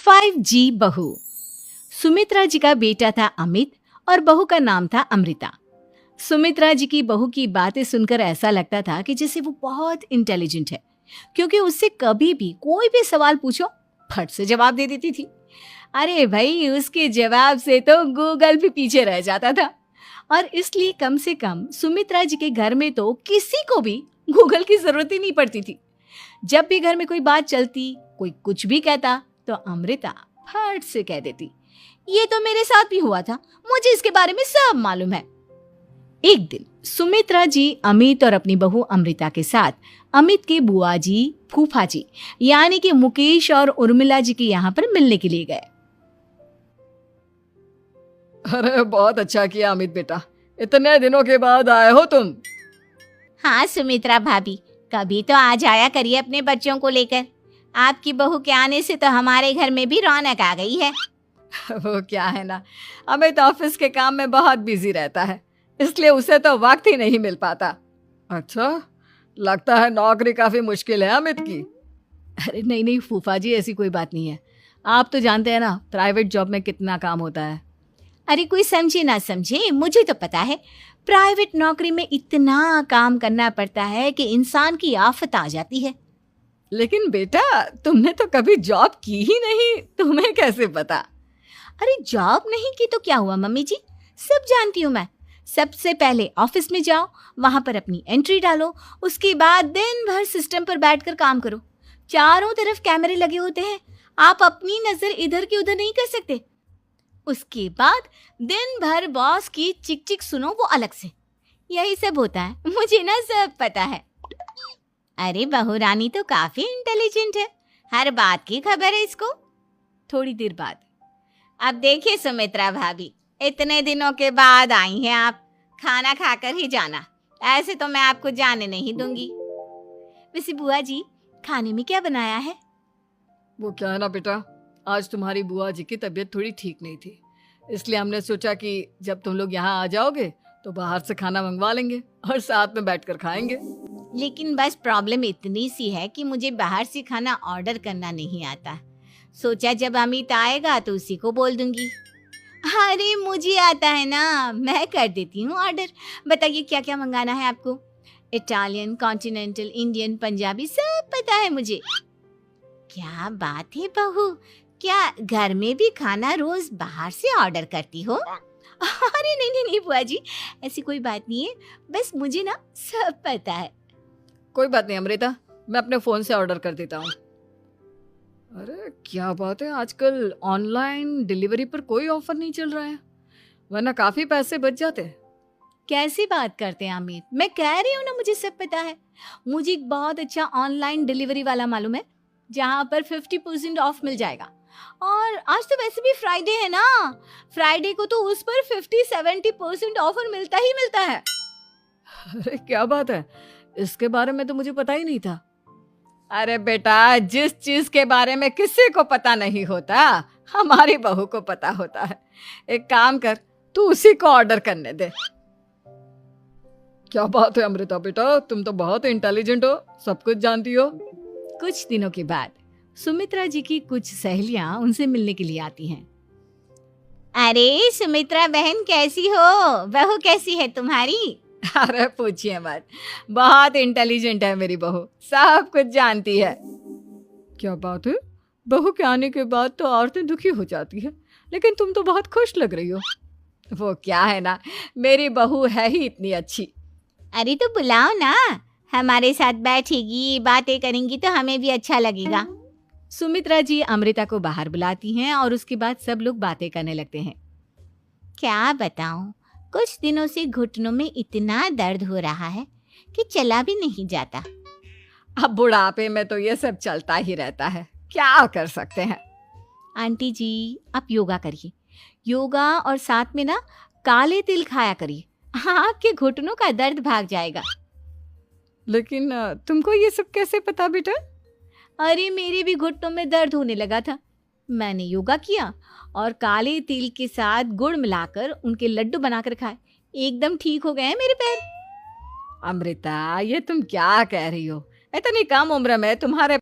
5G बहू। सुमित्रा जी का बेटा था अमित और बहू का नाम था अमृता। सुमित्रा जी की बहू की बातें सुनकर ऐसा लगता था कि जैसे वो बहुत इंटेलिजेंट है, क्योंकि उससे कभी भी कोई भी सवाल पूछो फट से जवाब दे देती थी। अरे भाई, उसके जवाब से तो गूगल भी पीछे रह जाता था। और इसलिए कम से कम सुमित्रा जी के घर में तो किसी को भी गूगल की जरूरत ही नहीं पड़ती थी। जब भी घर में कोई बात चलती, कोई कुछ भी कहता, तो अमृता फट से कह देती, ये तो मेरे साथ भी हुआ था, मुझे इसके बारे में सब मालूम है। एक दिन सुमित्रा जी अमित और अपनी बहू अमृता के साथ अमित के बुआ जी, फूफा जी यानी कि मुकेश और उर्मिला जी के यहाँ पर मिलने के लिए गए। अरे बहुत अच्छा किया अमित बेटा, इतने दिनों के बाद आए हो तुम। हाँ सुमित्रा भाभी, कभी तो आ जाया करिए अपने बच्चों को लेकर। आपकी बहू के आने से तो हमारे घर में भी रौनक आ गई है। वो क्या है ना, अमित ऑफिस के काम में बहुत बिजी रहता है, इसलिए उसे तो वक्त ही नहीं मिल पाता। अच्छा, लगता है नौकरी काफी मुश्किल है अमित की। अरे नहीं नहीं फूफा जी, ऐसी कोई बात नहीं है। आप तो जानते हैं ना प्राइवेट जॉब में कितना काम होता है। अरे कोई समझे ना समझे, मुझे तो पता है प्राइवेट नौकरी में इतना काम करना पड़ता है कि इंसान की आफत आ जाती है। लेकिन बेटा, तुमने तो कभी जॉब की ही नहीं, तुम्हें कैसे पता? अरे जॉब नहीं की तो क्या हुआ मम्मी जी, सब जानती हूँ मैं। सबसे पहले ऑफिस में जाओ, वहां पर अपनी एंट्री डालो, उसके बाद दिन भर सिस्टम पर बैठकर काम करो। चारों तरफ कैमरे लगे होते हैं, आप अपनी नजर इधर की उधर नहीं कर सकते। उसके बाद दिन भर बॉस की चिक चिक सुनो, वो अलग से। यही सब होता है, मुझे ना सब पता है। अरे बहू रानी तो काफी इंटेलिजेंट है, हर बात की खबर है इसको। थोड़ी देर बाद, अब देखिए सुमित्रा भाभी, इतने दिनों के बाद आई हैं आप, खाना खाकर ही जाना, ऐसे तो मैं आपको जाने नहीं दूंगी। वैसे बुआ जी, खाने में क्या बनाया है? वो क्या है ना बेटा, आज तुम्हारी बुआ जी की तबीयत थोड़ी ठीक नहीं थी, इसलिए हमने सोचा कि जब तुम लोग यहाँ आ जाओगे तो बाहर से खाना मंगवा लेंगे और साथ में बैठकर खाएंगे। लेकिन बस प्रॉब्लम इतनी सी है कि मुझे बाहर से खाना ऑर्डर करना नहीं आता। सोचा जब अमित आएगा तो उसी को बोल दूंगी। अरे मुझे आता है ना, मैं कर देती हूँ ऑर्डर। बताइए क्या क्या मंगाना है आपको? इटालियन, कॉन्टिनेंटल, इंडियन, पंजाबी, सब पता है मुझे। क्या बात है बहू, क्या घर में भी खाना रोज बाहर से ऑर्डर करती हो? अरे नहीं नहीं नहीं बुआ जी, ऐसी कोई बात नहीं है, बस मुझे ना सब पता है। कोई बात नहीं अमृता, मैं अपने फोन से ऑर्डर कर देता हूँ। अरे क्या बात है, आजकल ऑनलाइन डिलीवरी पर कोई ऑफर नहीं चल रहा है, वरना काफी पैसे बच जाते। कैसी बात करते हैं अमित, मैं कह रही हूँ ना मुझे सब पता है। मुझे एक बहुत अच्छा ऑनलाइन डिलीवरी वाला मालूम है, जहाँ पर 50% ऑफ मिल जाएगा। और आज तो वैसे भी फ्राइडे है ना, फ्राइडे को तो उस पर 50-70% ऑफर मिलता ही मिलता है। अरे क्या बात है, इसके बारे में तो मुझे पता ही नहीं था। अरे बेटा, जिस चीज के बारे में किसी को पता नहीं होता, हमारी बहू को पता होता है। एक काम कर, तू उसी को ऑर्डर करने दे। क्या बात है अमृता बेटा, तुम तो बहुत इंटेलिजेंट हो, सब कुछ जानती हो। कुछ दिनों के बाद सुमित्रा जी की कुछ सहेलियां उनसे मिलने के लिए आती हैं। अरे सुमित्रा बहन कैसी हो, बहू कैसी है तुम्हारी? अरे पूछिए मत, बहुत इंटेलिजेंट है मेरी बहू, सब कुछ जानती है। क्या बात है, बहू के आने के बाद तो औरतें दुखी हो जाती है, लेकिन तुम तो बहुत खुश लग रही हो। वो क्या है ना, मेरी बहू है ही इतनी अच्छी। अरे तो बुलाओ ना, हमारे साथ बैठेगी, बातें करेंगी तो हमें भी अच्छा लगेगा। सुमित्रा जी अमृता को बाहर बुलाती हैं और उसके बाद सब लोग बातें करने लगते हैं। क्या बताऊं, कुछ दिनों से घुटनों में इतना दर्द हो रहा है कि चला भी नहीं जाता। अब बुढ़ापे में तो ये सब चलता ही रहता है, क्या कर सकते हैं। आंटी जी, आप योगा करिए, योगा और साथ में ना काले तिल खाया करिए, आपके घुटनों का दर्द भाग जाएगा। लेकिन तुमको ये सब कैसे पता बेटा? अरे मेरे भी घुटनों में दर्द होने लगा था, मैंने योगा किया और काले तिल के साथ गुड़ मिलाकर उनके लड्डू बनाकर खाए, एकदम ठीक हो गए हैं मेरे पैर। अमृता, ये तुम क्या कह रही हो, इतनी कम उम्र में तुम्हारे